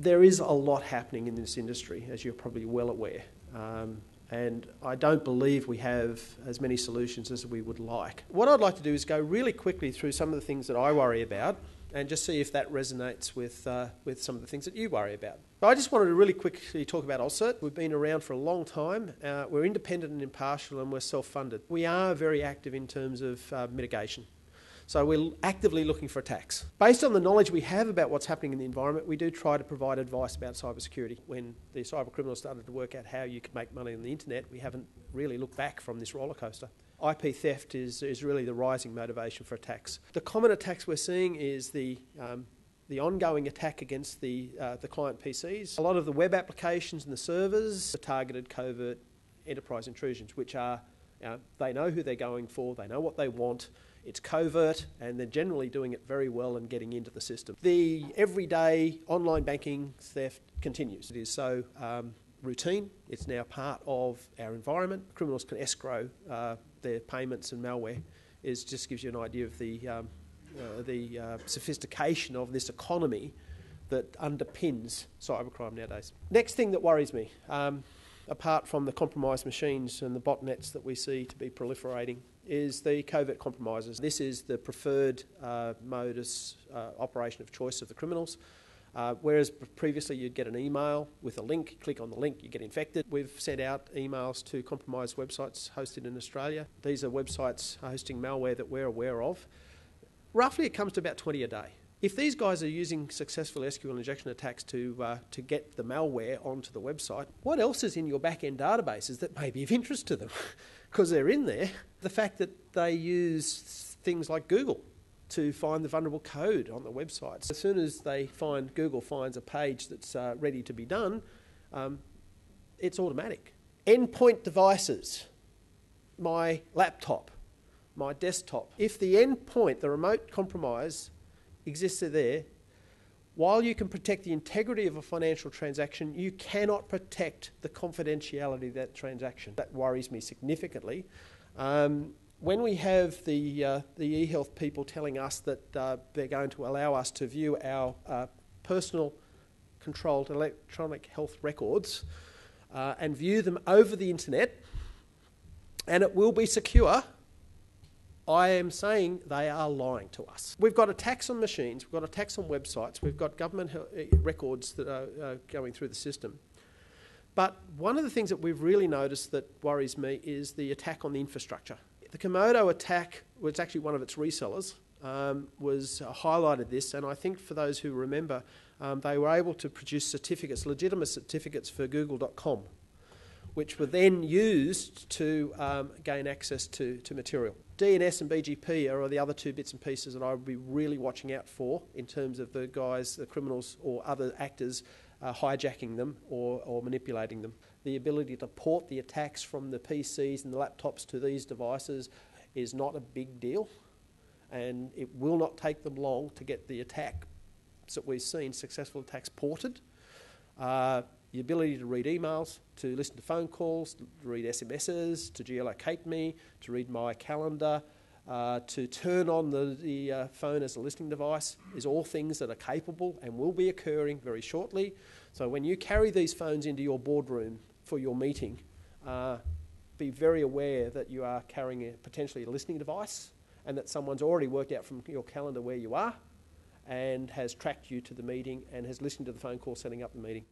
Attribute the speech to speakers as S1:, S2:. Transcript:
S1: There is a lot happening in this industry, as you're probably well aware. And I don't believe we have as many solutions as we would like. What I'd like to do is go really quickly through some of the things that I worry about and just see if that resonates with some of the things that you worry about. But I just wanted to really quickly talk about AusCERT. We've been around for a long time. We're independent and impartial, and we're self-funded. We are very active in terms of mitigation. So we're actively looking for attacks. Based on the knowledge we have about what's happening in the environment, we do try to provide advice about cybersecurity. When the cyber criminals started to work out how you could make money on the internet, we haven't really looked back from this roller coaster. IP theft is really the rising motivation for attacks. The common attacks we're seeing is the ongoing attack against the client PCs. A lot of the web applications and the servers are targeted covert enterprise intrusions, which are, they know who they're going for, they know what they want, it's covert, and they're generally doing it very well and getting into the system. The everyday online banking theft continues. It is so routine. It's now part of our environment. Criminals can escrow their payments and malware. It just gives you an idea of the sophistication of this economy that underpins cybercrime nowadays. Next thing that worries me, apart from the compromised machines and the botnets that we see to be proliferating, is the covert compromisers. This is the preferred modus operation of choice of the criminals. Whereas previously you'd get an email with a link, click on the link, you get infected. We've sent out emails to compromised websites hosted in Australia. These are websites hosting malware that we're aware of. Roughly it comes to about 20 a day. If these guys are using successful SQL injection attacks to get the malware onto the website, what else is in your back-end databases that may be of interest to them? Because they're in there. The fact that they use things like Google to find the vulnerable code on the websites. As soon as Google finds a page that's ready to be done, it's automatic. Endpoint devices, my laptop, my desktop. If the endpoint, the remote compromise, exists there, while you can protect the integrity of a financial transaction, you cannot protect the confidentiality of that transaction. That worries me significantly. When we have the eHealth people telling us that they're going to allow us to view our personal controlled electronic health records and view them over the internet, and it will be secure, I am saying they are lying to us. We've got attacks on machines, we've got attacks on websites, we've got government records that are going through the system. But one of the things that we've really noticed that worries me is the attack on the infrastructure. The Komodo attack, which actually one of its resellers, was highlighted this, and I think for those who remember, they were able to produce certificates, legitimate certificates for google.com, which were then used to gain access to material. DNS and BGP are the other two bits and pieces that I would be really watching out for in terms of the guys, the criminals or other actors hijacking them or manipulating them. The ability to port the attacks from the PCs and the laptops to these devices is not a big deal, and it will not take them long to get the attacks that we've seen, successful attacks, ported. The ability to read emails, to listen to phone calls, to read SMSs, to geolocate me, to read my calendar, to turn on the phone as a listening device is all things that are capable and will be occurring very shortly. So when you carry these phones into your boardroom for your meeting, be very aware that you are carrying potentially a listening device and that someone's already worked out from your calendar where you are and has tracked you to the meeting and has listened to the phone call setting up the meeting.